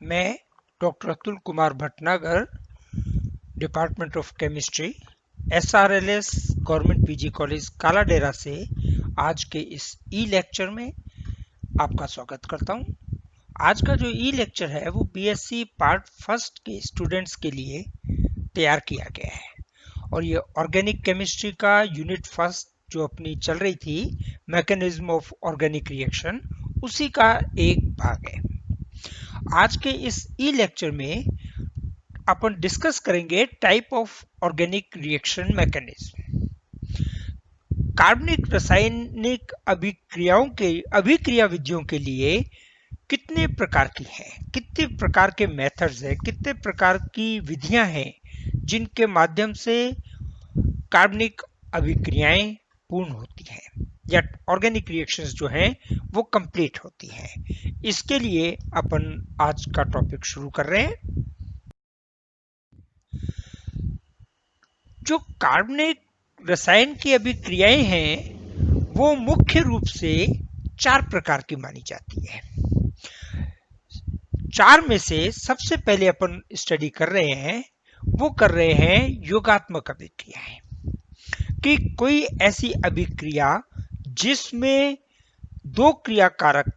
मैं doctor Atul Kumar Bhatnagar, department of chemistry, SRLS government PG college काला डेरा से आज के इस ई लेक्चर में आपका स्वागत करता हूं। आज का जो ई लेक्चर है वो बीएससी पार्ट फर्स्ट के स्टूडेंट्स के लिए तैयार किया गया है और ये ऑर्गेनिक केमिस्ट्री का यूनिट फर्स्ट जो अपनी चल रही थी, मैकेनिज्म ऑफ ऑर्गेनिक रिएक्शन, उसी का एक भाग है। आज के इस ई लेक्चर में अपन डिस्कस करेंगे type of organic reaction mechanism. कार्बनिक रासायनिक अभिक्रियाओं के अभिक्रिया विधियों के लिए कितने प्रकार की हैं, कितने प्रकार के मेथड्स हैं, कितने प्रकार की विधियां हैं जिनके माध्यम से कार्बनिक अभिक्रियाएं पूर्ण होती हैं या ऑर्गेनिक रिएक्शंस जो हैं वो कंप्लीट होती हैं। इसके लिए अपन आज का टॉपिक शुरू कर रहे हैं। जो कार्बनिक रसायन की अभिक्रियाएं हैं वो मुख्य रूप से 4 प्रकार की मानी जाती है। 4 में से सबसे पहले अपन स्टडी कर रहे हैं वो कर रहे हैं योगात्मक अभिक्रियाएं, कि कोई ऐसी अभिक्रिया जिसमें 2 क्रियाकारक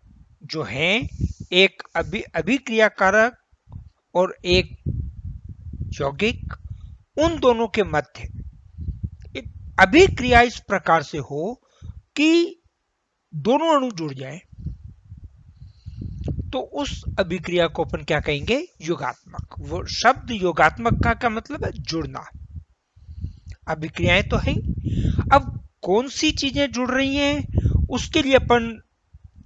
जो हैं, एक अभिक्रिया कारक और एक यौगिक, उन दोनों के मध्य अभिक्रिया इस प्रकार से हो कि दोनों अणु जुड़ जाए, तो उस अभिक्रिया को अपन क्या कहेंगे? योगात्मक। वो शब्द योगात्मक का क्या मतलब है? जुड़ना। अभिक्रियाएं तो है, अब कौन सी चीजें जुड़ रही हैं उसके लिए अपन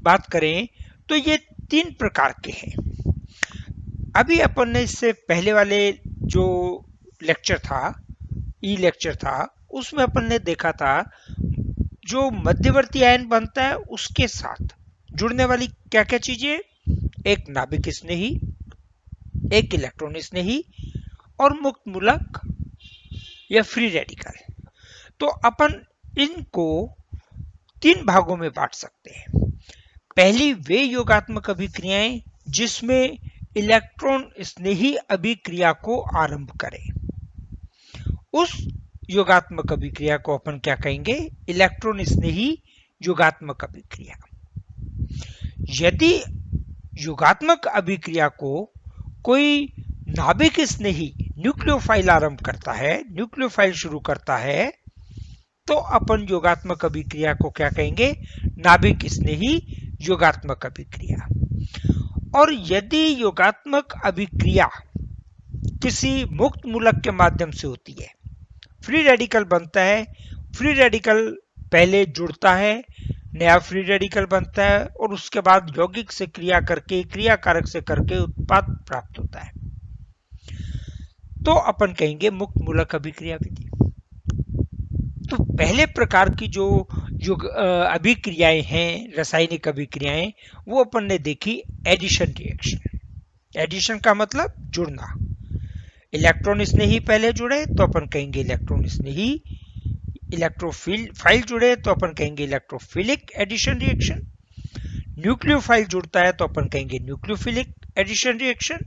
बात करें तो ये 3 प्रकार के हैं। अभी अपन ने इससे पहले वाले जो लेक्चर था, ई लेक्चर था, उसमें अपन ने देखा था जो मध्यवर्ती आयन बनता है उसके साथ जुड़ने वाली क्या क्या चीजें, एक नाभिक स्नेही, एक इलेक्ट्रॉन स्नेही और मुक्त मूलक या फ्री रेडिकल। तो अपन इनको 3 भागों में बांट सकते हैं। पहली वे योगात्मक अभिक्रियाएं जिसमें इलेक्ट्रॉन स्नेही अभिक्रिया को आरंभ करें, उस योगात्मक अभिक्रिया को अपन क्या कहेंगे? इलेक्ट्रॉन स्नेही योगात्मक अभिक्रिया। यदि योगात्मक अभिक्रिया को कोई नाभिक स्नेही न्यूक्लियोफाइल आरंभ करता है, न्यूक्लियोफाइल शुरू करता है, तो अपन योगात्मक अभिक्रिया को क्या कहेंगे? नाभिक स्नेही योगात्मक अभिक्रिया। और यदि योगात्मक अभिक्रिया किसी मुक्त मूलक के माध्यम से होती है, फ्री रेडिकल बनता है, फ्री रेडिकल पहले जुड़ता है, नया फ्री रेडिकल बनता है और उसके बाद यौगिक से क्रिया करके, क्रिया कारक से करके उत्पाद प्राप्त होता है, तो अपन कहेंगे मुक्त मूलक अभिक्रिया विधि। तो पहले प्रकार की जो अभिक्रियाएं हैं, रासायनिक अभिक्रियाएं, वो अपन ने देखी एडिशन रिएक्शन। एडिशन का मतलब जुड़ना। इलेक्ट्रॉन स्नेही पहले जुड़े तो अपन कहेंगे इलेक्ट्रॉन स्नेही, इलेक्ट्रोफाइल जुड़े तो अपन कहेंगे इलेक्ट्रोफिलिक एडिशन रिएक्शन, न्यूक्लियोफाइल जुड़ता है तो अपन कहेंगे न्यूक्लियोफिलिक एडिशन रिएक्शन,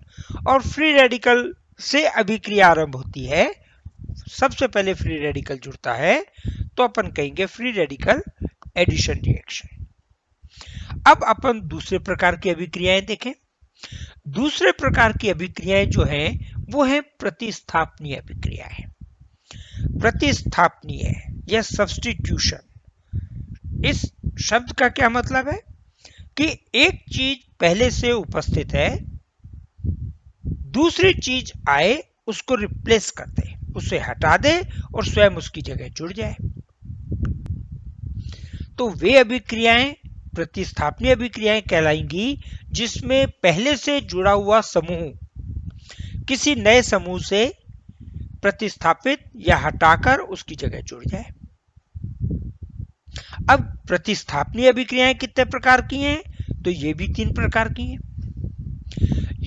और फ्री रेडिकल से अभिक्रिया आरंभ होती है, सबसे पहले फ्री रेडिकल जुड़ता है तो अपन कहेंगे फ्री रेडिकल एडिशन रिएक्शन। अब अपन दूसरे प्रकार की अभिक्रियाएं देखें। दूसरे प्रकार की अभिक्रियाएं जो हैं वो है प्रतिस्थापनीय अभिक्रियाएं। प्रतिस्थापनीय या सब्स्टिट्यूशन, इस शब्द का क्या मतलब है कि एक चीज पहले से उपस्थित है, दूसरी चीज आए उसको रिप्लेस कर दे, उसे हटा दे और स्वयं उसकी जगह जुड़ जाए। तो वे अभिक्रियाएं प्रतिस्थापनीय अभिक्रियाएं कहलाएंगी जिसमें पहले से जुड़ा हुआ समूह किसी नए समूह से प्रतिस्थापित या हटाकर उसकी जगह जुड़ जाए। अब प्रतिस्थापनीय अभिक्रियाएं कितने प्रकार की हैं? तो ये भी 3 प्रकार की हैं।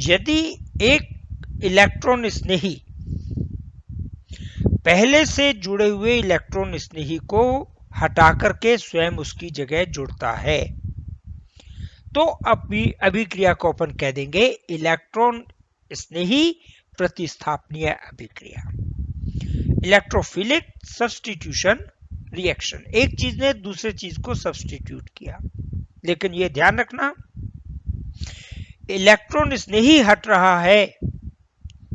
यदि एक इलेक्ट्रॉन स्नेही पहले से जुड़े हुए इलेक्ट्रॉन स्नेही को हटा करके स्वयं उसकी जगह जुड़ता है, तो अभिक्रिया को अपन कह देंगे इलेक्ट्रॉन स्नेही प्रतिस्थापनीय अभिक्रिया, इलेक्ट्रोफिलिक सब्स्टिट्यूशन रिएक्शन। एक चीज ने दूसरे चीज को सब्स्टिट्यूट किया, लेकिन यह ध्यान रखना इलेक्ट्रॉन स्नेही हट रहा है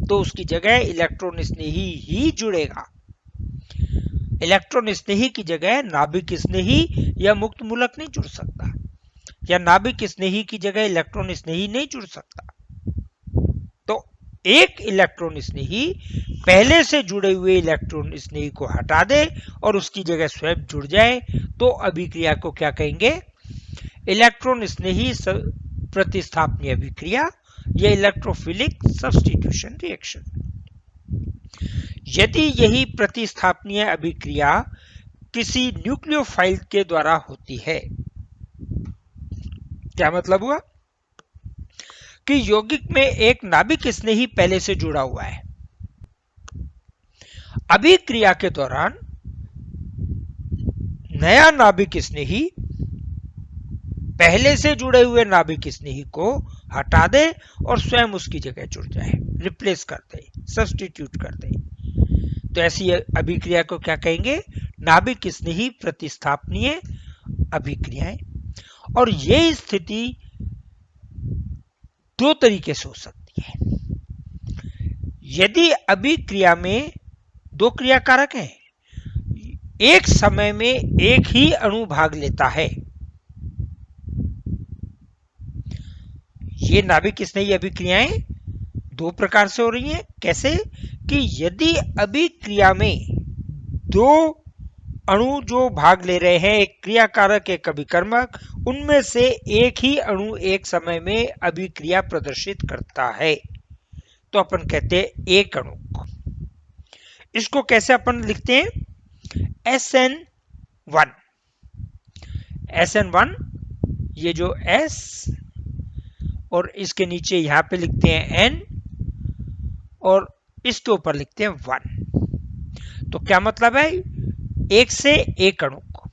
तो उसकी जगह इलेक्ट्रॉन स्नेही ही जुड़ेगा। इलेक्ट्रॉन स्नेही की जगह नाभिक स्नेही या मुक्त मूलक नहीं जुड़ सकता, या नाभिक स्नेही की जगह इलेक्ट्रॉन स्नेही नहीं जुड़ सकता। तो एक इलेक्ट्रॉन स्नेही पहले से जुड़े हुए इलेक्ट्रॉन स्नेही को हटा दे और उसकी जगह स्वयं जुड़ जाए तो अभिक्रिया को क्या कहेंगे, इलेक्ट्रॉन स्नेही प्रतिस्थापनीय अभिक्रिया या इलेक्ट्रोफिलिक सब्स्टिट्यूशन रिएक्शन। यदि यही प्रतिस्थापनीय अभिक्रिया किसी न्यूक्लियोफाइल के द्वारा होती है, क्या मतलब हुआ कि यौगिक में एक नाभिक स्नेही पहले से जुड़ा हुआ है, अभिक्रिया के दौरान नया नाभिक स्नेही पहले से जुड़े हुए नाभिक स्नेही को हटा दे और स्वयं उसकी जगह जुड़ जाए, रिप्लेस कर दे, सब्स्टिट्यूट कर दे, तो ऐसी अभिक्रिया को क्या कहेंगे, नाभिक स्नेही प्रतिस्थापनीय अभिक्रियाएं। और यह स्थिति दो तरीके से हो सकती है। यदि अभिक्रिया में दो क्रियाकारक हैं, एक समय में एक ही अणु भाग लेता है, ये नाभिक स्नेही अभिक्रियाएं दो प्रकार से हो रही हैं। कैसे कि यदि अभिक्रिया में दो अणु जो भाग ले रहे हैं, एक क्रियाकारक एक अभिकर्मक, उनमें से एक ही अणु एक समय में अभिक्रिया प्रदर्शित करता है, तो अपन कहते हैं एक अणु को। इसको कैसे अपन लिखते हैं, SN1। SN1 ये जो S और इसके नीचे यहां पे लिखते हैं N और इसके ऊपर लिखते हैं 1। तो क्या मतलब है, एक से एक अणुक,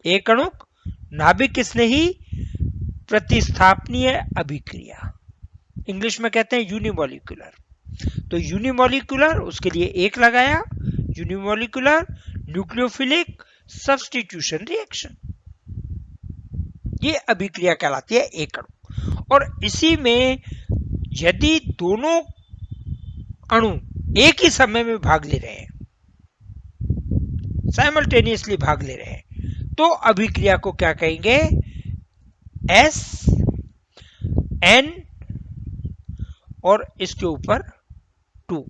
एक अणुक नाभिक स्नेही प्रतिस्थापनीय अभिक्रिया, इंग्लिश में कहते हैं यूनिमोलिकुलर। तो यूनिमोलिकुलर उसके लिए एक लगाया, यूनिमोलिकुलर न्यूक्लियोफिलिक सब्स्टिट्यूशन रिएक्शन, ये अभिक्रिया कहलाती है एक अणु। और इसी में यदि दोनों अणु एक ही समय में भाग ले रहे हैं, साइमल्टेनियसली भाग ले रहे हैं, तो अभिक्रिया को क्या कहेंगे, S N और इसके ऊपर 2।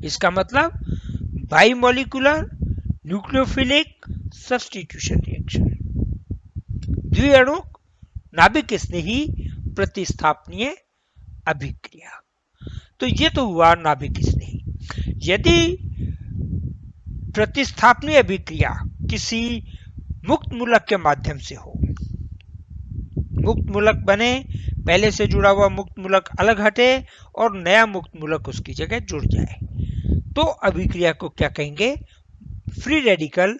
इसका मतलब बाइमोलिकुलर न्यूक्लियोफिलिक सब्स्टिट्यूशन रिएक्शन, द्विअणुक नाभिक स्नेही प्रतिस्थापनीय अभिक्रिया। तो ये तो हुआ नाभिक स्नेही। यदि प्रतिस्थापनीय अभिक्रिया किसी मुक्त मूलक के माध्यम से हो, मुक्त मूलक बने, पहले से जुड़ा हुआ मुक्त मूलक अलग हटे और नया मुक्त मूलक उसकी जगह जुड़ जाए, तो अभिक्रिया को क्या कहेंगे, फ्री रेडिकल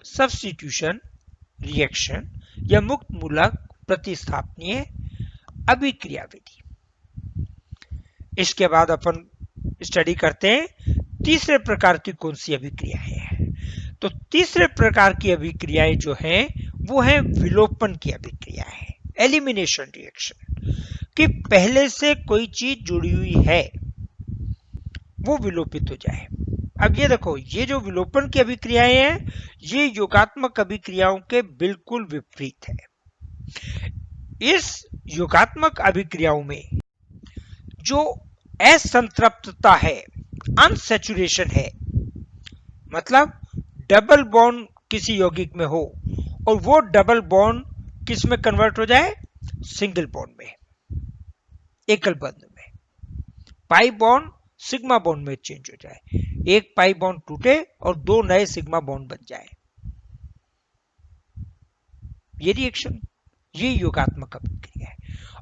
सब्स्टिट्यूशन रिएक्शन या मुक्त मूलक प्रतिस्थापनीय अभिक्रिया विधि। इसके बाद अपन स्टडी करते हैं तीसरे प्रकार की कौन सी अभिक्रियाएं हैं। तो तीसरे प्रकार की अभिक्रियाएं जो हैं वो है विलोपन की अभिक्रियाएं, एलिमिनेशन रिएक्शन, कि पहले से कोई चीज जुड़ी हुई है वो विलोपित हो जाए। अब ये देखो, ये जो विलोपन की अभिक्रियाएं हैं ये योगात्मक अभिक्रियाओं के बिल्कुल विपरीत है। इस योगात्मक अभिक्रियाओं में जो असंतृप्तता है, अनसैचुरेशन है, मतलब डबल बॉन्ड किसी यौगिक में हो और वो डबल बॉन्ड किस में कन्वर्ट हो जाए, सिंगल बॉन्ड में, एकल बंध में, पाई बॉन्ड सिग्मा बॉन्ड में चेंज हो जाए, एक पाई बॉन्ड टूटे और दो नए सिग्मा बॉन्ड बन जाए, ये रिएक्शन, ये योगात्मक अभिक्रिया है।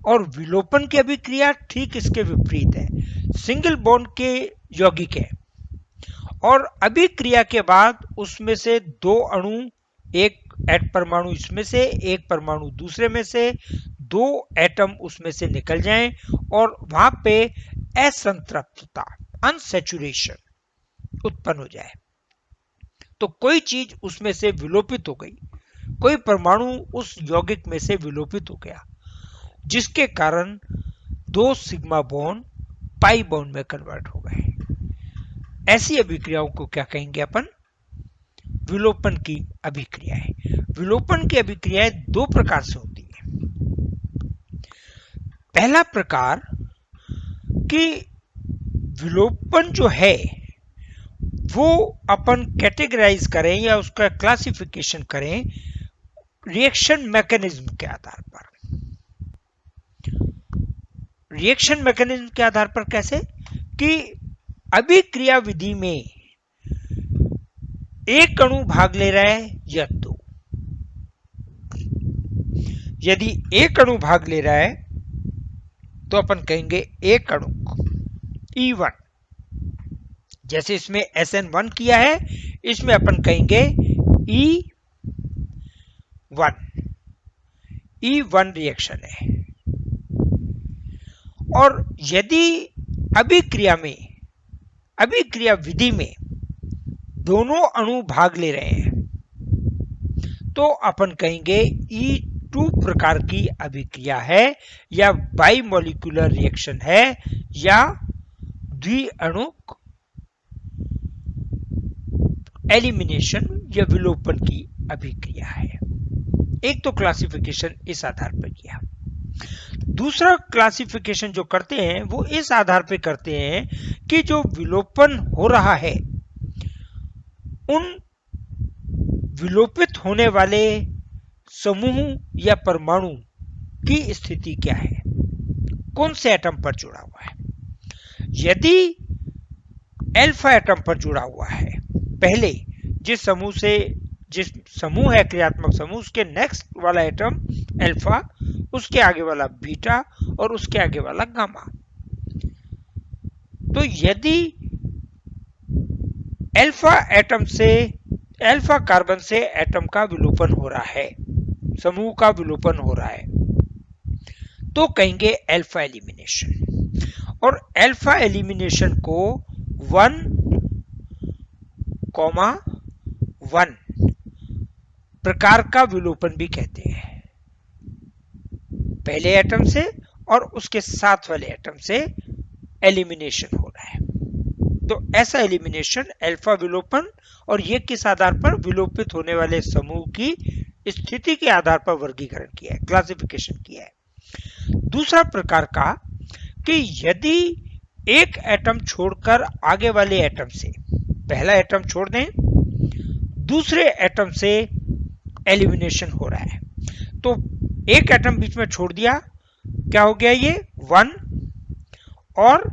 और विलोपन की अभिक्रिया ठीक इसके विपरीत है। सिंगल बॉन्ड के यौगिक है और अभिक्रिया के बाद उसमें से दो अणु एक परमाणु इसमें से, एक परमाणु दूसरे में से, दो एटम उसमें से निकल जाएं और वहां पे असंतृप्तता, अनसैचुरेशन उत्पन्न हो जाए। तो कोई चीज उसमें से विलोपित हो गई, कोई परमाणु उस यौगिक में से विलोपित हो गया, जिसके कारण दो सिग्मा बॉन्ड पाई बॉन्ड में कन्वर्ट हो गए। ऐसी अभिक्रियाओं को क्या कहेंगे अपन? विलोपन की अभिक्रियाएं। विलोपन की अभिक्रियाएं दो प्रकार से होती है। पहला प्रकार कि विलोपन जो है वो अपन कैटेगराइज करें या उसका क्लासिफिकेशन करें रिएक्शन मैकेनिज्म के आधार पर। रिएक्शन मैकेनिज्म के आधार पर कैसे? कि अभिक्रिया विधि में एक अणु भाग ले रहा है या दो। यदि एक अणु भाग ले रहा है तो अपन कहेंगे एक अणु E1, जैसे इसमें SN1 किया है, इसमें अपन कहेंगे E1 रिएक्शन है। और यदि अभिक्रिया विधि में दोनों अणु भाग ले रहे हैं तो अपन कहेंगे E2 प्रकार की अभिक्रिया है या बाइमोलिक्यूलर रिएक्शन है या द्विअणुक एलिमिनेशन या विलोपन की अभिक्रिया है। एक तो क्लासिफिकेशन इस आधार पर किया। दूसरा क्लासिफिकेशन जो करते हैं वो इस आधार पर करते हैं कि जो विलोपन हो रहा है उन विलोपित होने वाले समूह या परमाणु की स्थिति क्या है, कौन से एटम पर जुड़ा हुआ है। यदि अल्फा एटम पर जुड़ा हुआ है, पहले जिस समूह है क्रियात्मक समूह, उसके नेक्स्ट वाला एटम अल्फा, उसके आगे वाला बीटा और उसके आगे वाला गामा। तो यदि अल्फा कार्बन से एटम का विलोपन हो रहा है, समूह का विलोपन हो रहा है, तो कहेंगे अल्फा एलिमिनेशन। और अल्फा एलिमिनेशन को 1,1 प्रकार का विलोपन भी कहते हैं। पहले एटम से और उसके साथ वाले एटम से एलिमिनेशन हो रहा है, तो ऐसा एलिमिनेशन अल्फा विलोपन, और ये किस आधार पर? विलोपित होने वाले समूह की स्थिति के आधार पर वर्गीकरण किया है, क्लासिफिकेशन किया है। दूसरा प्रकार का कि यदि एक एटम छोड़कर आगे वाले एटम से, पहला एटम छोड़ दें, दूसरे एटम से एलिमिनेशन हो रहा है, तो एक एटम बीच में छोड़ दिया, क्या हो गया ये? 1 और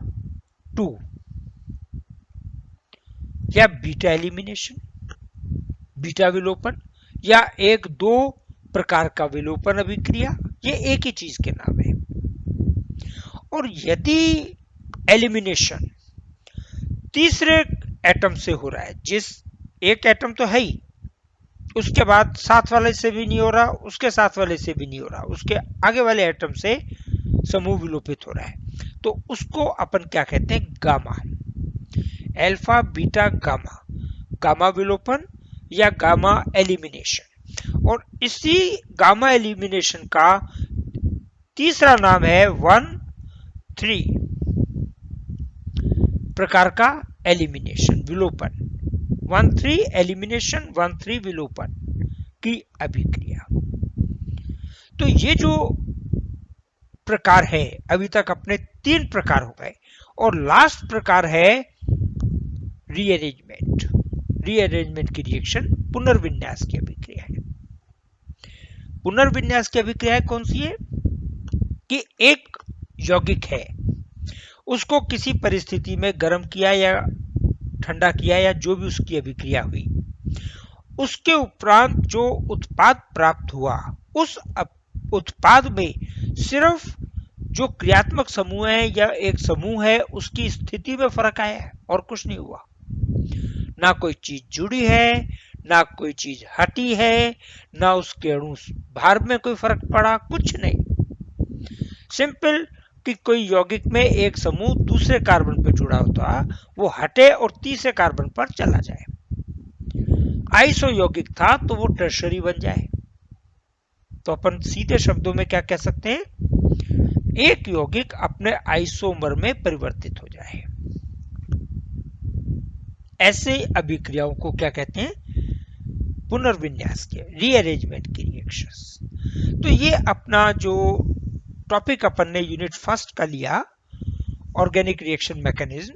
2 या बीटा एलिमिनेशन, बीटा विलोपन, या 1-2 प्रकार का विलोपन अभिक्रिया, ये एक ही चीज के नाम है। और यदि एलिमिनेशन तीसरे एटम से हो रहा है, जिस एक एटम तो है ही, उसके बाद साथ वाले से भी नहीं हो रहा, उसके साथ वाले से भी नहीं हो रहा, उसके आगे वाले एटम से समूह विलोपित हो रहा है, तो उसको अपन क्या कहते हैं? Gamma, alpha beta gamma, gamma विलोपन या गामा एलिमिनेशन। और इसी गामा एलिमिनेशन का तीसरा नाम है 1,3 प्रकार का एलिमिनेशन, विलोपन। 1,3 एलिमिनेशन, 1,3 विलोपन की अभिक्रिया। तो ये जो प्रकार है, अभी तक अपने 3 प्रकार हो गए, और लास्ट प्रकार है रीअरेंजमेंट की रिएक्शन, पुनर्विन्यास की अभिक्रिया है। पुनर्विन्यास की अभिक्रिया कौन सी है? कि एक यौगिक है, उसको किसी परिस्थिति में गर्म किया या ठंडा किया या जो भी उसकी अभिक्रिया हुई, उसके उपरांत जो उत्पाद प्राप्त हुआ, उस उत्पाद में सिर्फ जो क्रियात्मक समूह है या एक समूह है उसकी स्थिति में फर्क आया है और कुछ नहीं हुआ। ना कोई चीज जुड़ी है, ना कोई चीज हटी है, ना उसके अणु भार में कोई फर्क पड़ा, कुछ नहीं। सिंपल कि कोई यौगिक में एक समूह दूसरे कार्बन पर जुड़ा होता, वो हटे और तीसरे कार्बन पर चला जाए। आइसो यौगिक था तो वो टर्शरी बन जाए। तो अपन सीधे शब्दों में क्या कह सकते हैं, एक यौगिक अपने आइसोमर में परिवर्तित हो जाए। ऐसे अभिक्रियाओं को क्या कहते हैं, पुनर्विन्यास के, रीअरेंजमेंट की रिएक्शंस। तो ये अपना जो टॉपिक अपन ने यूनिट फर्स्ट का लिया, ऑर्गेनिक रिएक्शन मैकेनिज्म,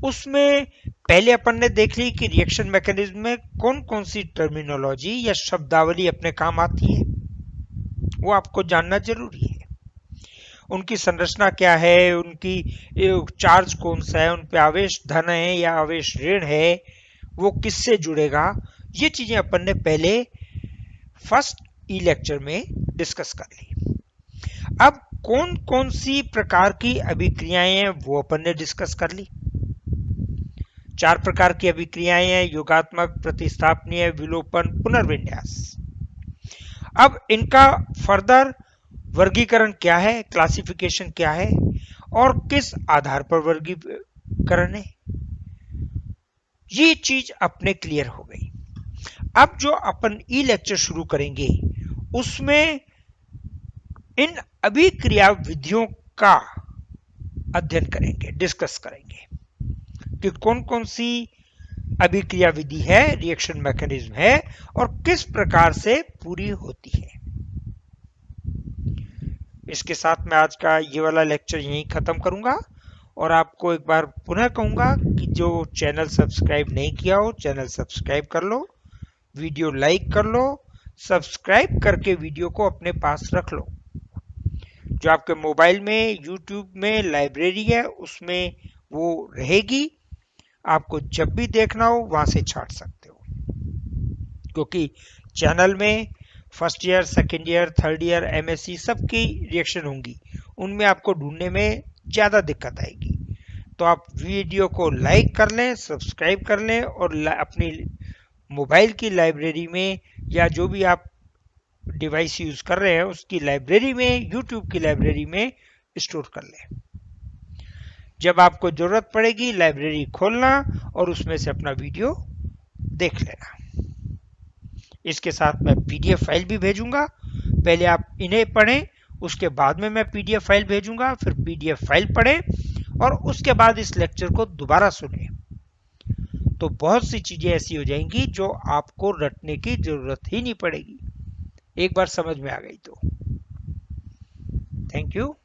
उसमें पहले अपन ने देख ली कि रिएक्शन मैकेनिज्म में कौन कौन सी टर्मिनोलॉजी या शब्दावली अपने काम आती है, वो आपको जानना जरूरी है। उनकी संरचना क्या है, उनकी चार्ज कौन सा है, उन पे आवेश धन है या आवेश ऋण है, वो किससे जुड़ेगा, ये चीजें अपन ने पहले फर्स्ट ई लेक्चर में डिस्कस कर ली। अब कौन कौन सी प्रकार की अभिक्रियाएं हैं वो अपन ने डिस्कस कर ली। 4 प्रकार की अभिक्रियाएं हैं, योगात्मक, प्रतिस्थापनीय, विलोपन, पुनर्विन्यास। अब इनका फर्दर वर्गीकरण क्या है, क्लासिफिकेशन क्या है और किस आधार पर वर्गीकरण है, ये चीज अपने क्लियर हो गई। अब जो अपन ई लेक्चर शुरू करेंगे उसमें इन अभिक्रिया विधियों का अध्ययन करेंगे, डिस्कस करेंगे कि कौन कौन सी अभिक्रिया विधि है, रिएक्शन मैकेनिज्म है और किस प्रकार से पूरी होती है। इसके साथ मैं आज का ये वाला लेक्चर यहीं खत्म करूंगा और आपको एक बार पुनः कहूंगा कि जो चैनल सब्सक्राइब नहीं किया हो, चैनल सब्सक्राइब कर लो, वीडियो लाइक कर लो, सब्सक्राइब करके वीडियो को अपने पास रख लो। जो आपके मोबाइल में यूट्यूब में लाइब्रेरी है उसमें वो रहेगी, आपको जब भी देखना हो वहां से छाट सकते हो, क्योंकि चैनल में first year, second year, third year, MSc सबकी रिएक्शन होंगी, उनमें आपको ढूंढने में ज्यादा दिक्कत आएगी। तो आप वीडियो को लाइक कर लें, सब्सक्राइब कर लें और अपनी मोबाइल की लाइब्रेरी में या जो भी आप डिवाइस यूज कर रहे हैं उसकी लाइब्रेरी में, यूट्यूब की लाइब्रेरी में स्टोर कर लें। जब आपको जरूरत पड़ेगी लाइब्रेरी खोलना और उसमें से अपना वीडियो देख लेना। इसके साथ मैं पीडीएफ फाइल भी भेजूंगा, पहले आप इन्हें पढ़ें, उसके बाद में मैं पीडीएफ फाइल भेजूंगा, फिर पीडीएफ फाइल पढ़ें और उसके बाद इस लेक्चर को दोबारा सुनें। तो बहुत सी चीजें ऐसी हो जाएंगी जो आपको रटने की जरूरत ही नहीं पड़ेगी, एक बार समझ में आ गई तो। Thank you.